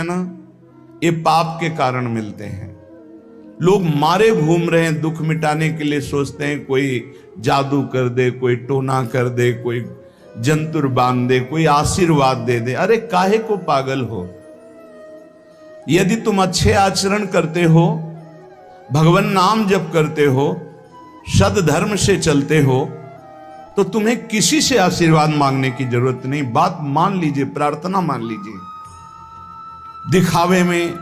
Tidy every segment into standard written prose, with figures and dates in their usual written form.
हैं ना, ये पाप के कारण मिलते हैं। लोग मारे घूम रहे हैं, दुख मिटाने के लिए सोचते हैं कोई जादू कर दे, कोई टोना कर दे, कोई जंतुर बांध दे, कोई आशीर्वाद दे दे। अरे काहे को पागल हो? यदि तुम अच्छे आचरण करते हो, भगवान नाम जप करते हो, सद धर्म से चलते हो, तो तुम्हें किसी से आशीर्वाद मांगने की जरूरत नहीं। बात मान लीजिए, प्रार्थना मान लीजिए। दिखावे में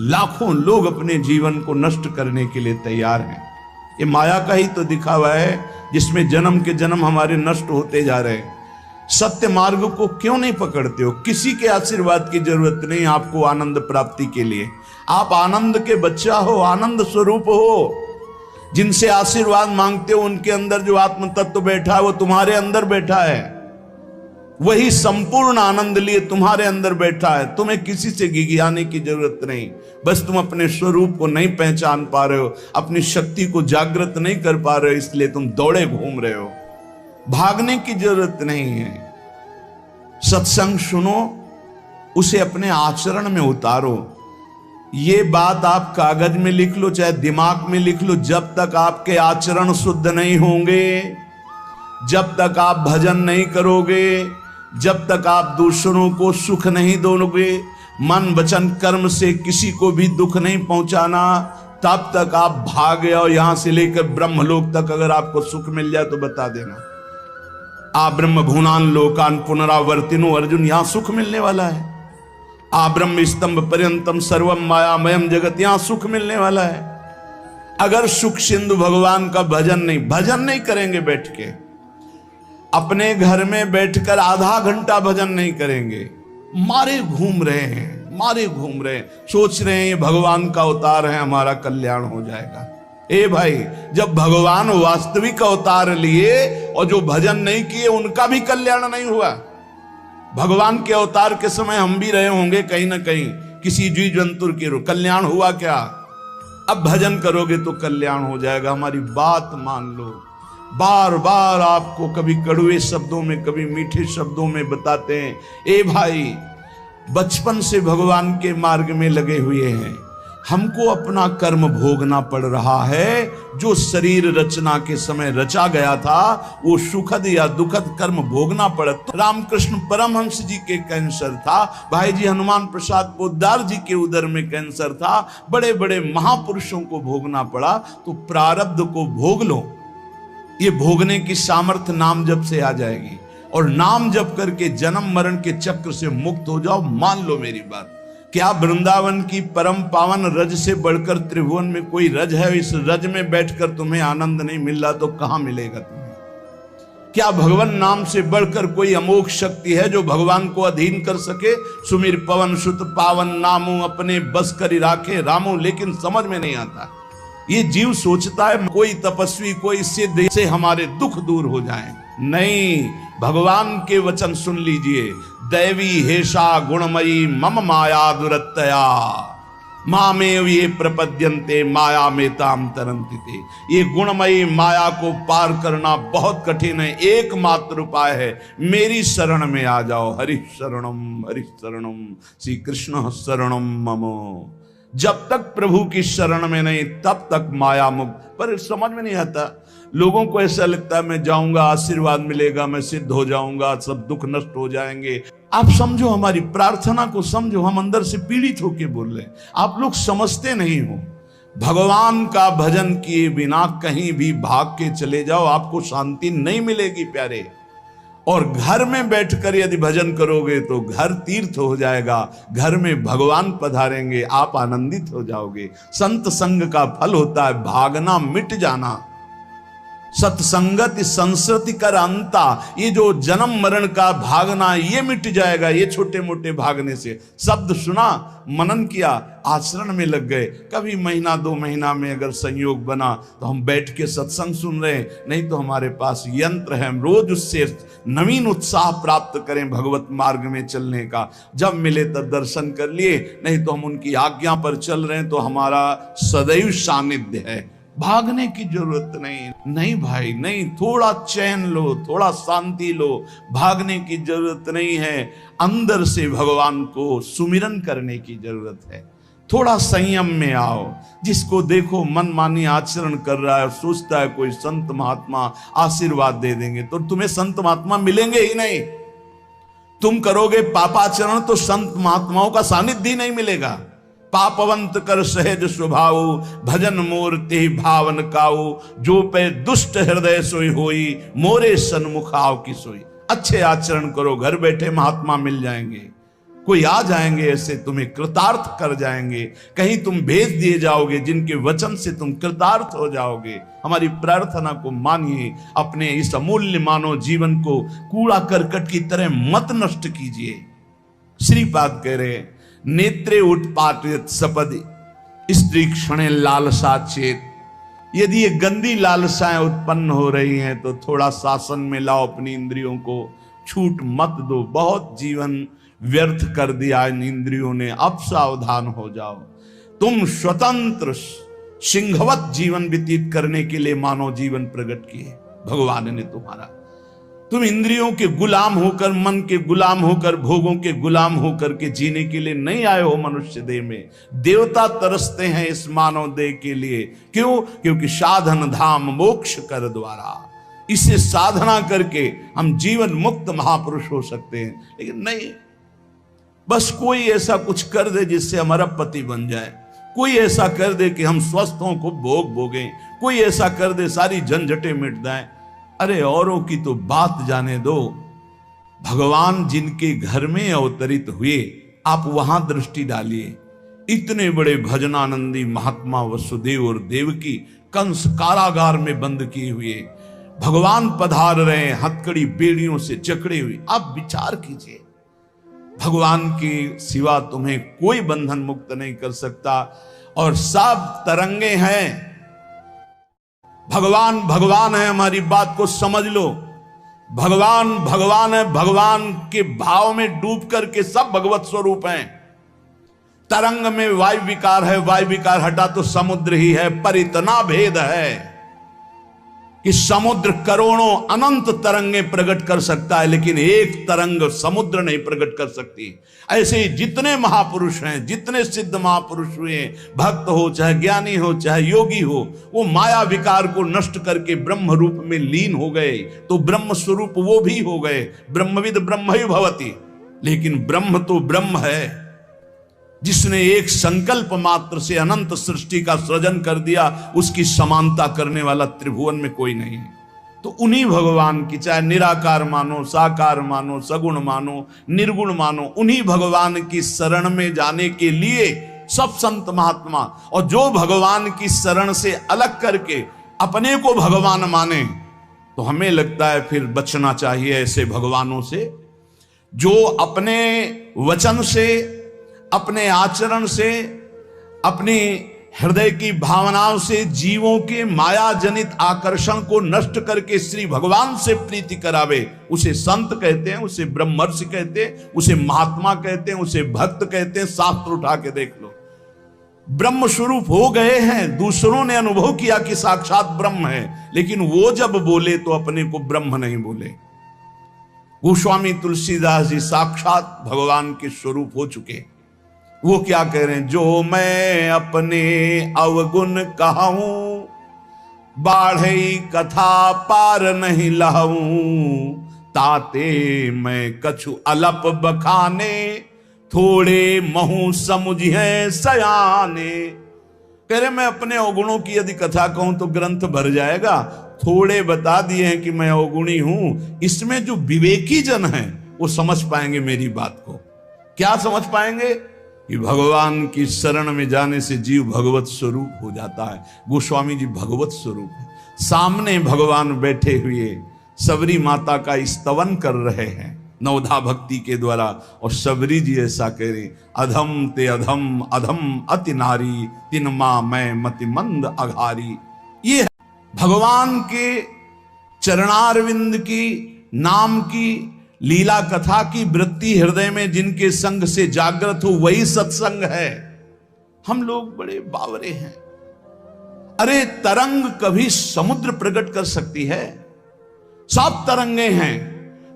लाखों लोग अपने जीवन को नष्ट करने के लिए तैयार हैं। ये माया का ही तो दिखावा है जिसमें जन्म के जन्म हमारे नष्ट होते जा रहे हैं। सत्य मार्ग को क्यों नहीं पकड़ते हो? किसी के आशीर्वाद की जरूरत नहीं आपको आनंद प्राप्ति के लिए। आप आनंद के बच्चा हो, आनंद स्वरूप हो। जिनसे आशीर्वाद मांगते हो उनके अंदर जो आत्म तत्व बैठा है वो तुम्हारे अंदर बैठा है। वही संपूर्ण आनंद लिए तुम्हारे अंदर बैठा है। तुम्हें किसी से गिगियाने की जरूरत नहीं। बस तुम अपने स्वरूप को नहीं पहचान पा रहे हो, अपनी शक्ति को जागृत नहीं कर पा रहे हो, इसलिए तुम दौड़े घूम रहे हो। भागने की जरूरत नहीं है। सत्संग सुनो, उसे अपने आचरण में उतारो। ये बात आप कागज में लिख लो, चाहे दिमाग में लिख लो। जब तक आपके आचरण शुद्ध नहीं होंगे, जब तक आप भजन नहीं करोगे, जब तक आप दूसरों को सुख नहीं दोगे, मन वचन कर्म से किसी को भी दुख नहीं पहुंचाना, तब तक आप भाग आओ। यहां से लेकर ब्रह्मलोक तक अगर आपको सुख मिल जाए तो बता देना। आ ब्रह्म भुवनान लोकान पुनरावर्तिनो, अर्जुन यहां सुख मिलने वाला है। आ ब्रह्म स्तंभ पर्यंतम सर्वम मायामयम जगत, यहां सुख मिलने वाला है। अगर सुख सिंधु भगवान का भजन नहीं करेंगे, बैठ के अपने घर में बैठकर आधा घंटा भजन नहीं करेंगे, मारे घूम रहे हैं, सोच रहे हैं ये भगवान का अवतार है, हमारा कल्याण हो जाएगा। ए भाई, जब भगवान वास्तविक अवतार लिए और जो भजन नहीं किए उनका भी कल्याण नहीं हुआ। भगवान के अवतार के समय हम भी रहे होंगे कहीं ना कहीं, किसी जीव जंतु के कल्याण हुआ क्या? अब भजन करोगे तो कल्याण हो जाएगा। हमारी बात मान लो। बार बार आपको कभी कड़वे शब्दों में, कभी मीठे शब्दों में बताते हैं, ए भाई, बचपन से भगवान के मार्ग में लगे हुए हैं, हमको अपना कर्म भोगना पड़ रहा है। जो शरीर रचना के समय रचा गया था, वो सुखद या दुखद कर्म भोगना पड़ा। रामकृष्ण परमहंस जी के कैंसर था, भाई जी हनुमान प्रसाद पोद्दार जी के उदर में कैंसर था, बड़े बड़े महापुरुषों को भोगना पड़ा। तो प्रारब्ध को भोग लो। ये भोगने की सामर्थ्य नाम जप से आ जाएगी, और नाम जप करके जन्म मरण के चक्र से मुक्त हो जाओ। मान लो मेरी बात। क्या वृंदावन की परम पावन रज से बढ़कर त्रिभुवन में कोई रज है? इस रज में बैठकर तुम्हें आनंद नहीं मिल रहा तो कहां मिलेगा तुम्हें? क्या भगवान नाम से बढ़कर कोई अमोघ शक्ति है जो भगवान को अधीन कर सके? सुमिर पवन सुत पावन नामो, अपने बस करी राखे रामो। लेकिन समझ में नहीं आता। ये जीव सोचता है कोई तपस्वी, कोई सिद्ध से हमारे दुख दूर हो जाएं। नहीं, भगवान के वचन सुन लीजिए। दैवी हेषा गुणमयी मम माया दुरत्तया, मामेव ये प्रपद्यन्ते माया में ताम तरन्ति ते। ये गुणमयी माया को पार करना बहुत कठिन है। एकमात्र उपाय है, मेरी शरण में आ जाओ। हरि शरणम श्री कृष्ण शरणम मम। जब तक प्रभु की शरण में नहीं, तब तक माया मुक्त। पर समझ में नहीं आता। लोगों को ऐसा लगता है मैं जाऊंगा, आशीर्वाद मिलेगा, मैं सिद्ध हो जाऊंगा, सब दुख नष्ट हो जाएंगे। आप समझो, हमारी प्रार्थना को समझो। हम अंदर से पीड़ित होके बोल रहे हैं, आप लोग समझते नहीं हो। भगवान का भजन किए बिना कहीं भी भाग के चले जाओ, आपको शांति नहीं मिलेगी प्यारे। और घर में बैठकर यदि भजन करोगे तो घर तीर्थ हो जाएगा। घर में भगवान पधारेंगे, आप आनंदित हो जाओगे। संत संग का फल होता है भागना, मिट जाना। सत्संगति संस्कृति कर अंता, ये जो जन्म मरण का भागना, ये मिट जाएगा। ये छोटे मोटे भागने से, शब्द सुना, मनन किया, आचरण में लग गए। कभी महीना 2 महीना में अगर संयोग बना तो हम बैठ के सत्संग सुन रहे हैं, नहीं तो हमारे पास यंत्र है, हम रोज उससे नवीन उत्साह प्राप्त करें भगवत मार्ग में चलने का। जब मिले तब दर्शन कर लिए, नहीं तो हम उनकी आज्ञा पर चल रहे हैं तो हमारा सदैव सानिध्य है। भागने की जरूरत नहीं। नहीं भाई नहीं, थोड़ा चैन लो, थोड़ा शांति लो, भागने की जरूरत नहीं है। अंदर से भगवान को सुमिरन करने की जरूरत है। थोड़ा संयम में आओ। जिसको देखो मनमानी आचरण कर रहा है, सोचता है कोई संत महात्मा आशीर्वाद दे देंगे, तो तुम्हें संत महात्मा मिलेंगे ही नहीं। तुम करोगे पापाचरण तो संत महात्माओं का सानिध्य नहीं मिलेगा। पापवंत कर सहज स्वभाव, भजन मोर ते भावन काऊ, जो पे दुष्ट हृदय सोई होई, मोरे सन्मुख आओ की सोई। अच्छे आचरण करो, घर बैठे महात्मा मिल जाएंगे। कोई आ जाएंगे ऐसे, तुम्हें कृतार्थ कर जाएंगे। कहीं तुम भेज दिए जाओगे जिनके वचन से तुम कृतार्थ हो जाओगे। हमारी प्रार्थना को मानिए, अपने इस अमूल्य मानव जीवन को कूड़ा करकट की तरह मत नष्ट कीजिए। श्रीपाद कह रहे, नेत्रे उत्पाटित सपदि स्त्री क्षणे लालसा चेत। यदि ये गंदी लालसाएं उत्पन्न हो रही हैं तो थोड़ा शासन में लाओ अपनी इंद्रियों को, छूट मत दो। बहुत जीवन व्यर्थ कर दिया इन इंद्रियों ने, अब सावधान हो जाओ। तुम स्वतंत्र सिंहवत जीवन व्यतीत करने के लिए मानव जीवन प्रकट किए भगवान ने तुम्हारा। तुम इंद्रियों के गुलाम होकर, मन के गुलाम होकर, भोगों के गुलाम होकर के जीने के लिए नहीं आए हो मनुष्य देह में। देवता तरसते हैं इस मानव देह के लिए। क्यों? क्योंकि साधन धाम मोक्ष कर द्वारा, इसे साधना करके हम जीवन मुक्त महापुरुष हो सकते हैं। लेकिन नहीं, बस कोई ऐसा कुछ कर दे जिससे हमारा पति बन जाए, कोई ऐसा कर दे कि हम स्वस्थों को भोग भोगें, कोई ऐसा कर दे सारी झंझटें मिट जाएं। अरे औरों की तो बात जाने दो, भगवान जिनके घर में अवतरित हुए आप वहां दृष्टि डालिए। इतने बड़े भजनानंदी महात्मा वसुदेव और देवकी कंस कारागार में बंद किए हुए, भगवान पधार रहे हैं हथकड़ी बेड़ियों से जकड़े हुए। आप विचार कीजिए, भगवान के सिवा तुम्हें कोई बंधन मुक्त नहीं कर सकता। और सब तरंगे हैं, भगवान भगवान है, हमारी बात को समझ लो। भगवान भगवान है, भगवान के भाव में डूब करके सब भगवत स्वरूप हैं। तरंग में वायु विकार है, वायु विकार हटा तो समुद्र ही है। पर इतना भेद है कि समुद्र करोड़ों अनंत तरंगें प्रकट कर सकता है, लेकिन एक तरंग समुद्र नहीं प्रकट कर सकती। ऐसे ही जितने महापुरुष हैं, जितने सिद्ध महापुरुष हुए, भक्त हो चाहे ज्ञानी हो चाहे योगी हो, वो माया विकार को नष्ट करके ब्रह्म रूप में लीन हो गए, तो ब्रह्म स्वरूप वो भी हो गए। ब्रह्मविद ब्रह्म ही भवति। लेकिन ब्रह्म तो ब्रह्म है, जिसने एक संकल्प मात्र से अनंत सृष्टि का सृजन कर दिया, उसकी समानता करने वाला त्रिभुवन में कोई नहीं है। तो उन्हीं भगवान की, चाहे निराकार मानो, साकार मानो, सगुण मानो, निर्गुण मानो, उन्हीं भगवान की शरण में जाने के लिए सब संत महात्मा, और जो भगवान की शरण से अलग करके अपने को भगवान माने, तो हमें लगता है फिर बचना चाहिए ऐसे भगवानों से, जो अपने वचन से, अपने आचरण से, अपनी हृदय की भावनाओं से जीवों के माया जनित आकर्षण को नष्ट करके श्री भगवान से प्रीति करावे। उसे संत कहते हैं, उसे ब्रह्मर्षि कहते हैं, उसे महात्मा कहते हैं, उसे भक्त कहते हैं। शास्त्र उठा के देख लो, ब्रह्म स्वरूप हो गए हैं। दूसरों ने अनुभव किया कि साक्षात ब्रह्म है, लेकिन वो जब बोले तो अपने को ब्रह्म नहीं बोले। गोस्वामी तुलसीदास जी साक्षात भगवान के स्वरूप हो चुके। वो क्या कह रहे हैं? जो मैं अपने अवगुण कहूं, बाढ़े कथा पार नहीं लहूं, ताते मैं कछु अलप बखाने, थोड़े महू समुझे सयाने। कह रहे मैं अपने अवगुणों की यदि कथा कहूं तो ग्रंथ भर जाएगा। थोड़े बता दिए हैं कि मैं अवगुणी हूं, इसमें जो विवेकी जन हैं वो समझ पाएंगे मेरी बात को। क्या समझ पाएंगे? कि भगवान की शरण में जाने से जीव भगवत स्वरूप हो जाता है। गोस्वामी जी भगवत स्वरूप है, सामने भगवान बैठे हुए सबरी माता का स्तवन कर रहे हैं नवधा भक्ति के द्वारा। और सबरी जी ऐसा कह रहे, अधम ते अधम अधम अति नारी, तिन मां मैं मति मंद अघारी। ये भगवान के चरणारविंद की नाम की लीला कथा की वृत्ति हृदय में जिनके संग से जागृत हो, वही सत्संग है। हम लोग बड़े बावरे हैं, अरे तरंग कभी समुद्र प्रकट कर सकती है? सब तरंगे हैं,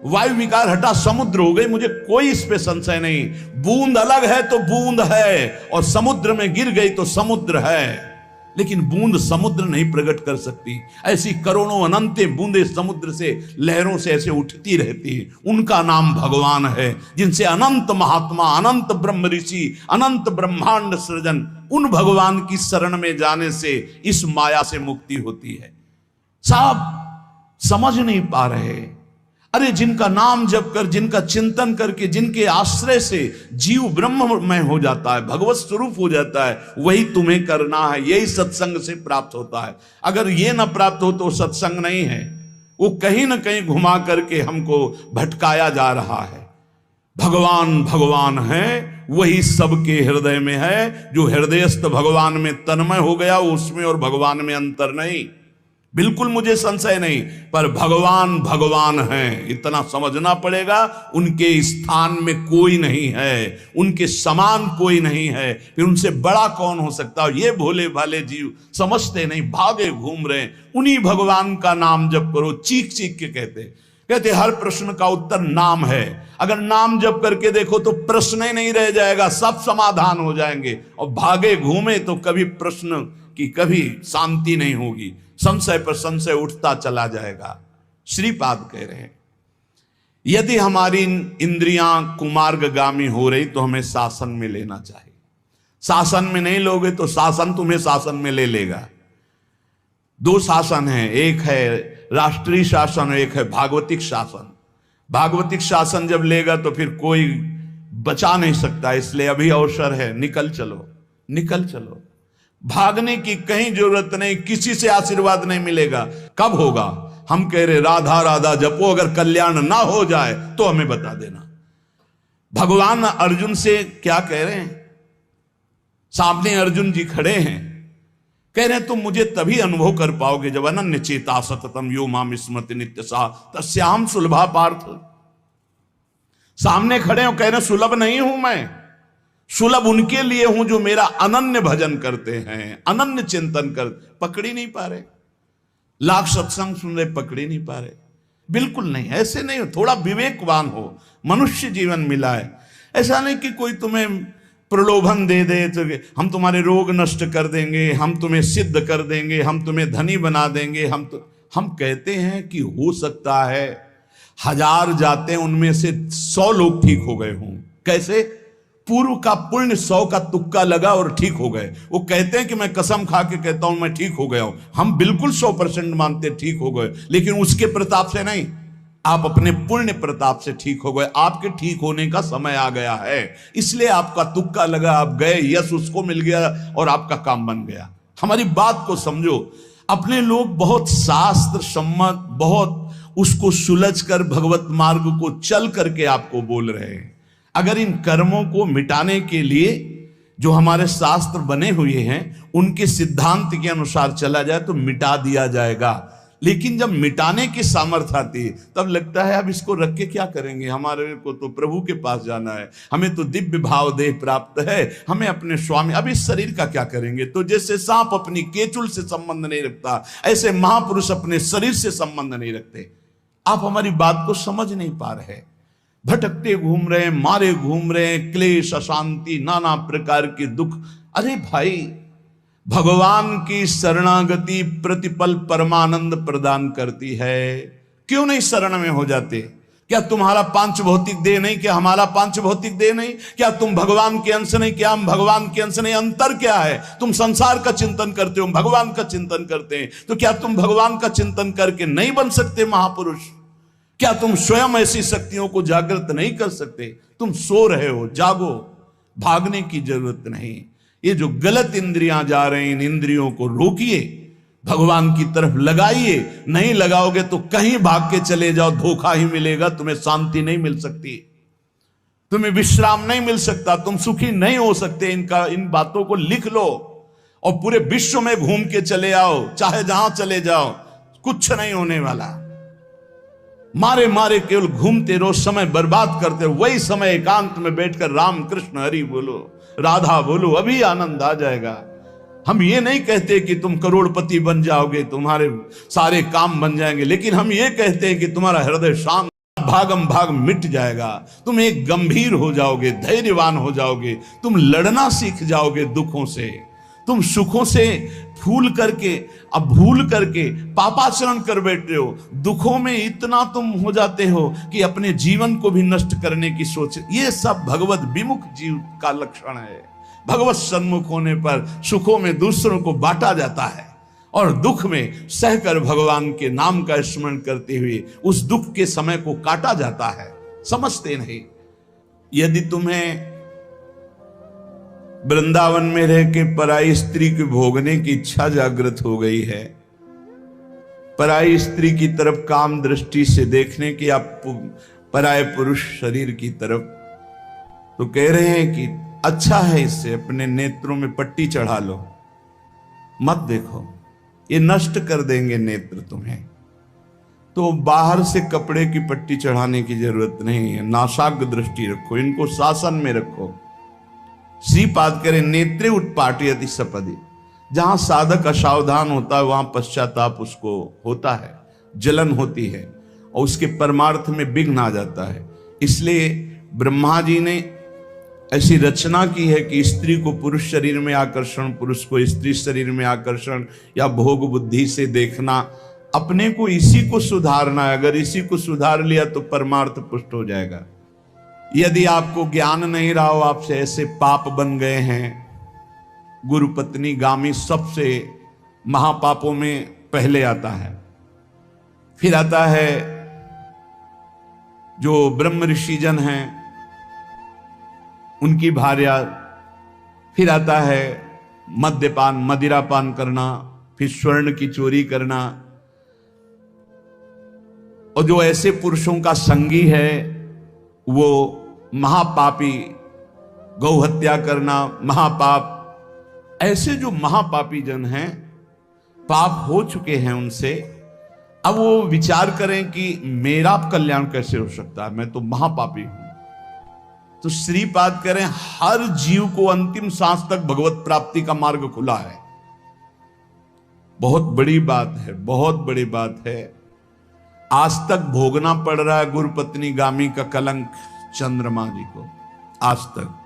वायु विकार हटा समुद्र हो गई, मुझे कोई इस पे संशय नहीं। बूंद अलग है तो बूंद है, और समुद्र में गिर गई तो समुद्र है, लेकिन बूंद समुद्र नहीं प्रकट कर सकती। ऐसी करोड़ों अनंत बूंदे समुद्र से, लहरों से ऐसे उठती रहती है। उनका नाम भगवान है, जिनसे अनंत महात्मा, अनंत ब्रह्म ऋषि, अनंत ब्रह्मांड सृजन, उन भगवान की शरण में जाने से इस माया से मुक्ति होती है। सब समझ नहीं पा रहे। अरे जिनका नाम जप कर, जिनका चिंतन करके, जिनके आश्रय से जीव ब्रह्ममय हो जाता है, भगवत स्वरूप हो जाता है, वही तुम्हें करना है। यही सत्संग से प्राप्त होता है। अगर ये ना प्राप्त हो तो सत्संग नहीं है, वो कहीं ना कहीं घुमा करके हमको भटकाया जा रहा है। भगवान भगवान है, वही सबके हृदय में है। जो हृदयस्थ भगवान में तन्मय हो गया, उसमें और भगवान में अंतर नहीं, बिल्कुल मुझे संशय नहीं। पर भगवान भगवान है, इतना समझना पड़ेगा। उनके स्थान में कोई नहीं है, उनके समान कोई नहीं है, फिर उनसे बड़ा कौन हो सकता है? ये भोले भाले जीव समझते नहीं, भागे घूम रहे। उन्हीं भगवान का नाम जप करो, चीख चीख के कहते हर प्रश्न का उत्तर नाम है। अगर नाम जप करके देखो तो प्रश्न ही नहीं रह जाएगा, सब समाधान हो जाएंगे। और भागे घूमे तो कभी प्रश्न की कभी शांति नहीं होगी, संशय पर संशय उठता चला जाएगा। श्रीपाद कह रहे हैं, यदि हमारी इंद्रियां कुमार्गगामी हो रही तो हमें शासन में लेना चाहिए। शासन में नहीं लोगे तो शासन तुम्हें शासन में ले लेगा। दो शासन है, एक है राष्ट्रीय शासन, एक है भागवतिक शासन। भागवतिक शासन जब लेगा तो फिर कोई बचा नहीं सकता, इसलिए अभी अवसर है, निकल चलो, निकल चलो। भागने की कहीं जरूरत नहीं, किसी से आशीर्वाद नहीं मिलेगा। कब होगा? हम कह रहे राधा राधा जपो, अगर कल्याण ना हो जाए तो हमें बता देना। भगवान अर्जुन से क्या कह रहे हैं? सामने अर्जुन जी खड़े हैं, कह रहे हैं तुम मुझे तभी अनुभव कर पाओगे जब अनन्य चेता सततम यो माम स्मृति नित्य सा तस्याम सुलभा पार्थ। सामने खड़े हो, कह रहे सुलभ नहीं हूं मैं, सुलभ उनके लिए हूं जो मेरा अनन्य भजन करते हैं, अनन्य चिंतन कर। पकड़ ही नहीं पा रहे, लाख सत्संग सुन रहे, पकड़ ही नहीं पा रहे। बिल्कुल नहीं, ऐसे नहीं हो। थोड़ा विवेकवान हो, मनुष्य जीवन मिला है। ऐसा नहीं कि कोई तुम्हें प्रलोभन दे दे तो हम तुम्हारे रोग नष्ट कर देंगे, हम तुम्हें सिद्ध कर देंगे, हम तुम्हें धनी बना देंगे। हम कहते हैं कि हो सकता है 1000 जाते उनमें से 100 लोग ठीक हो गए हों। कैसे? पूर्व का पुण्य 100 का तुक्का लगा और ठीक हो गए। वो कहते हैं कि मैं कसम खा के कहता हूं मैं ठीक हो गया हूं। हम बिल्कुल 100% मानते ठीक हो गए, लेकिन उसके प्रताप से नहीं, आप अपने पुण्य प्रताप से ठीक हो गए। आपके ठीक होने का समय आ गया है, इसलिए आपका तुक्का लगा, आप गए, यश उसको मिल गया और आपका काम बन गया। हमारी बात को समझो। अपने लोग बहुत शास्त्र सम्मत, बहुत उसको सुलझ कर भगवत मार्ग को चल करके आपको बोल रहे हैं। अगर इन कर्मों को मिटाने के लिए जो हमारे शास्त्र बने हुए हैं उनके सिद्धांत के अनुसार चला जाए तो मिटा दिया जाएगा। लेकिन जब मिटाने की सामर्थ्य आती है तब लगता है अब इसको रख के क्या करेंगे, हमारे को तो प्रभु के पास जाना है, हमें तो दिव्य भाव देह प्राप्त है, हमें अपने स्वामी, अब इस शरीर का क्या करेंगे। तो जैसे सांप अपनी केचुल से संबंध नहीं रखता, ऐसे महापुरुष अपने शरीर से संबंध नहीं रखते। आप हमारी बात को समझ नहीं पा रहे, भटकते घूम रहे हैं, मारे घूम रहे हैं, क्लेश, अशांति, नाना प्रकार के दुख। अरे भाई, भगवान की शरणागति प्रतिपल परमानंद प्रदान करती है। क्यों नहीं शरण में हो जाते? क्या तुम्हारा पांच भौतिक देह नहीं? क्या हमारा पांच भौतिक देह नहीं? क्या तुम भगवान के अंश नहीं? क्या हम भगवान के अंश नहीं? अंतर क्या है? तुम संसार का चिंतन करते हो, भगवान का चिंतन करते हैं, तो क्या तुम भगवान का चिंतन करके नहीं बन सकते महापुरुष? क्या तुम स्वयं ऐसी शक्तियों को जागृत नहीं कर सकते? तुम सो रहे हो, जागो, भागने की जरूरत नहीं। ये जो गलत इंद्रियां जा रही, इन इंद्रियों को रोकिए, भगवान की तरफ लगाइए। नहीं लगाओगे तो कहीं भाग के चले जाओ, धोखा ही मिलेगा, तुम्हें शांति नहीं मिल सकती, तुम्हें विश्राम नहीं मिल सकता, तुम सुखी नहीं हो सकते। इन बातों को लिख लो और पूरे विश्व में घूम के चले आओ, चाहे जहां चले जाओ, कुछ नहीं होने वाला। मारे मारे केवल घूमते रहो, समय बर्बाद करते रहो। वही समय एकांत में बैठकर राम कृष्ण हरि बोलो, राधा बोलो, अभी आनंद आ जाएगा। हम ये नहीं कहते कि तुम करोड़पति बन जाओगे, तुम्हारे सारे काम बन जाएंगे, लेकिन हम ये कहते हैं कि तुम्हारा हृदय शांत, भागम भाग मिट जाएगा, तुम एक गंभीर हो जाओगे, धैर्यवान हो जाओगे, तुम लड़ना सीख जाओगे दुखों से, तुम सुखों से भूल करके पापाचरण कर बैठे हो, दुखों में इतना तुम हो जाते हो कि अपने जीवन को भी नष्ट करने की सोच। ये सब भगवत विमुख जीव का लक्षण है। भगवत सन्मुख होने पर सुखों में दूसरों को बांटा जाता है और दुख में सहकर भगवान के नाम का स्मरण करते हुए उस दुख के समय को काटा जाता है। समझते नहीं। यदि तुम्हें वृंदावन में रह के पराई स्त्री को भोगने की इच्छा जागृत हो गई है, पराई स्त्री की तरफ काम दृष्टि से देखने की, आप पराये पुरुष शरीर की तरफ, तो कह रहे हैं कि अच्छा है, इससे अपने नेत्रों में पट्टी चढ़ा लो, मत देखो, ये नष्ट कर देंगे नेत्र तुम्हें। तो बाहर से कपड़े की पट्टी चढ़ाने की जरूरत नहीं है, नासाग्र दृष्टि रखो, इनको शासन में रखो। श्रीपाद करें नेत्रे उत्पाटयति सपदि, जहां साधक असावधान होता है वहां पश्चाताप उसको होता है, जलन होती है और उसके परमार्थ में विघ्न आ जाता है। इसलिए ब्रह्मा जी ने ऐसी रचना की है कि स्त्री को पुरुष शरीर में आकर्षण, पुरुष को स्त्री शरीर में आकर्षण या भोग बुद्धि से देखना, अपने को इसी को सुधारना है। अगर इसी को सुधार लिया तो परमार्थ पुष्ट हो जाएगा। यदि आपको ज्ञान नहीं रहा हो, आपसे ऐसे पाप बन गए हैं, गुरु पत्नी गामी सबसे महापापों में पहले आता है, फिर आता है जो ब्रह्म ऋषिजन हैं उनकी भार्या, फिर आता है मद्यपान, मदिरापान करना, फिर स्वर्ण की चोरी करना, और जो ऐसे पुरुषों का संगी है वो महापापी, गौ हत्या करना महापाप। ऐसे जो महापापी जन हैं, पाप हो चुके हैं उनसे, अब वो विचार करें कि मेरा कल्याण कैसे हो सकता है, मैं तो महापापी हूं। तो श्रीपाद करें हर जीव को अंतिम सांस तक भगवत प्राप्ति का मार्ग खुला है। बहुत बड़ी बात है, बहुत बड़ी बात है। आज तक भोगना पड़ रहा है गुरु पत्नी गामी का कलंक चंद्रमा जी को, आज तक।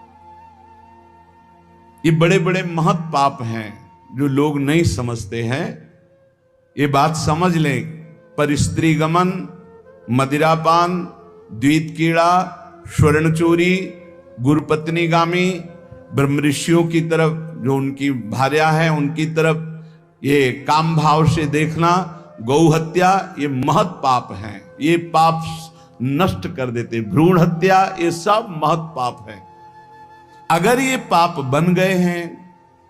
ये बड़े बड़े महत पाप हैं जो लोग नहीं समझते हैं। ये बात समझ लें, पर स्त्री गमन, मदिरापान, द्वित कीड़ा, स्वर्ण चोरी, गुरुपत्नी गामी, ब्रह्म ऋषियों की तरफ जो उनकी भार्या है उनकी तरफ ये काम भाव से देखना, गौ हत्या, ये महत पाप हैं। ये पाप नष्ट कर देते। भ्रूण हत्या, ये सब महत पाप है। अगर ये पाप बन गए हैं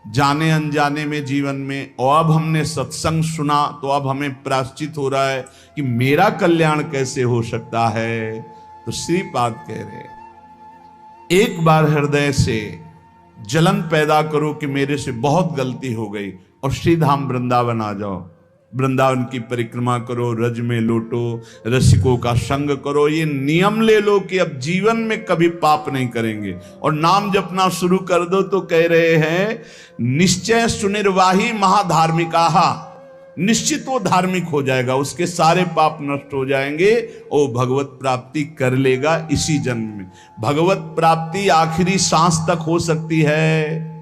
जाने अनजाने में जीवन में, और अब हमने सत्संग सुना तो अब हमें प्रायश्चित हो रहा है कि मेरा कल्याण कैसे हो सकता है। तो श्रीपाद कह रहे एक बार हृदय से जलन पैदा करो कि मेरे से बहुत गलती हो गई और श्रीधाम वृंदावन आ जाओ। वृंदावन की परिक्रमा करो, रज में लोटो, रसिकों का संग करो। ये नियम ले लो कि अब जीवन में कभी पाप नहीं करेंगे, और नाम जपना शुरू कर दो। तो कह रहे हैं निश्चय सुनिर्वाही महाधार्मिका, निश्चित वो धार्मिक हो जाएगा, उसके सारे पाप नष्ट हो जाएंगे और भगवत प्राप्ति कर लेगा इसी जन्म में। भगवत प्राप्ति आखिरी सांस तक हो सकती है।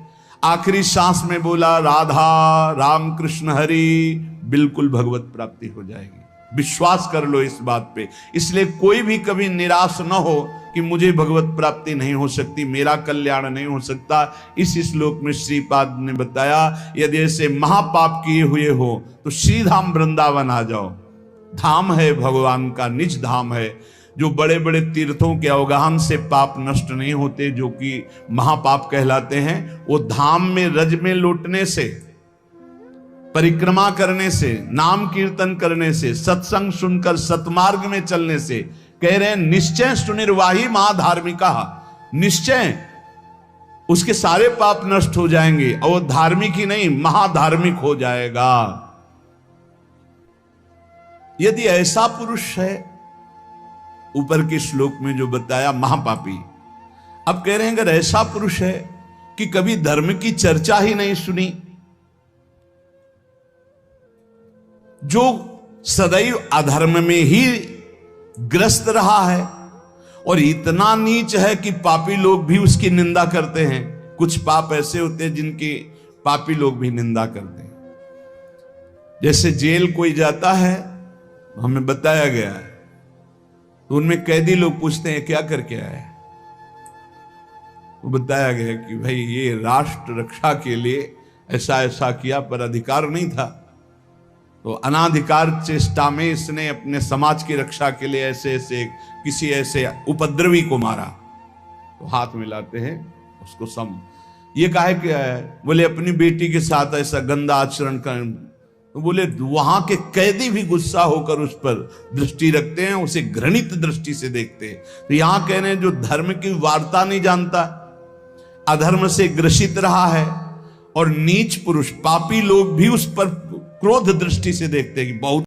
आखिरी सांस में बोला राधा राम कृष्ण हरि, बिल्कुल भगवत प्राप्ति हो जाएगी। विश्वास कर लो इस बात पे। इसलिए कोई भी कभी निराश न हो कि मुझे भगवत प्राप्ति नहीं हो सकती, मेरा कल्याण नहीं हो सकता। इस श्लोक में श्रीपाद ने बताया यदि ऐसे महापाप किए हुए हो तो श्रीधाम वृंदावन आ जाओ। धाम है भगवान का, निज धाम है। जो बड़े बड़े तीर्थों के अवगाहन से पाप नष्ट नहीं होते, जो कि महापाप कहलाते हैं, वो धाम में रज में लौटने से, परिक्रमा करने से, नाम कीर्तन करने से, सत्संग सुनकर सतमार्ग में चलने से। कह रहे हैं निश्चय सुनिर्वाही महाधार्मिका, निश्चय उसके सारे पाप नष्ट हो जाएंगे और वो धार्मिक ही नहीं महाधार्मिक हो जाएगा। यदि ऐसा पुरुष है, ऊपर के श्लोक में जो बताया महापापी, अब कह रहे हैं अगर ऐसा पुरुष है कि कभी धर्म की चर्चा ही नहीं सुनी, जो सदैव अधर्म में ही ग्रस्त रहा है और इतना नीच है कि पापी लोग भी उसकी निंदा करते हैं। कुछ पाप ऐसे होते हैं जिनकी पापी लोग भी निंदा करते हैं। जैसे जेल कोई जाता है, हमें बताया गया है, तो उनमें कैदी लोग पूछते हैं क्या करके आए, वो बताया गया कि भाई ये राष्ट्र रक्षा के लिए ऐसा ऐसा किया, पर अधिकार नहीं था, तो अनाधिकार चेष्टा में इसने अपने समाज की रक्षा के लिए ऐसे ऐसे किसी ऐसे उपद्रवी को मारा। तो हाथ मिलाते हैं उसको सम, ये काहे क्या है, बोले अपनी बेटी के साथ ऐसा गंदा आचरण कर। तो बोले वहां के कैदी भी गुस्सा होकर उस पर दृष्टि रखते हैं, उसे घृणित दृष्टि से देखते हैं। तो यहां कह रहे हैं जो धर्म की वार्ता नहीं जानता, अधर्म से ग्रसित रहा है, और नीच पुरुष पापी लोग भी उस पर क्रोध दृष्टि से देखते हैं कि बहुत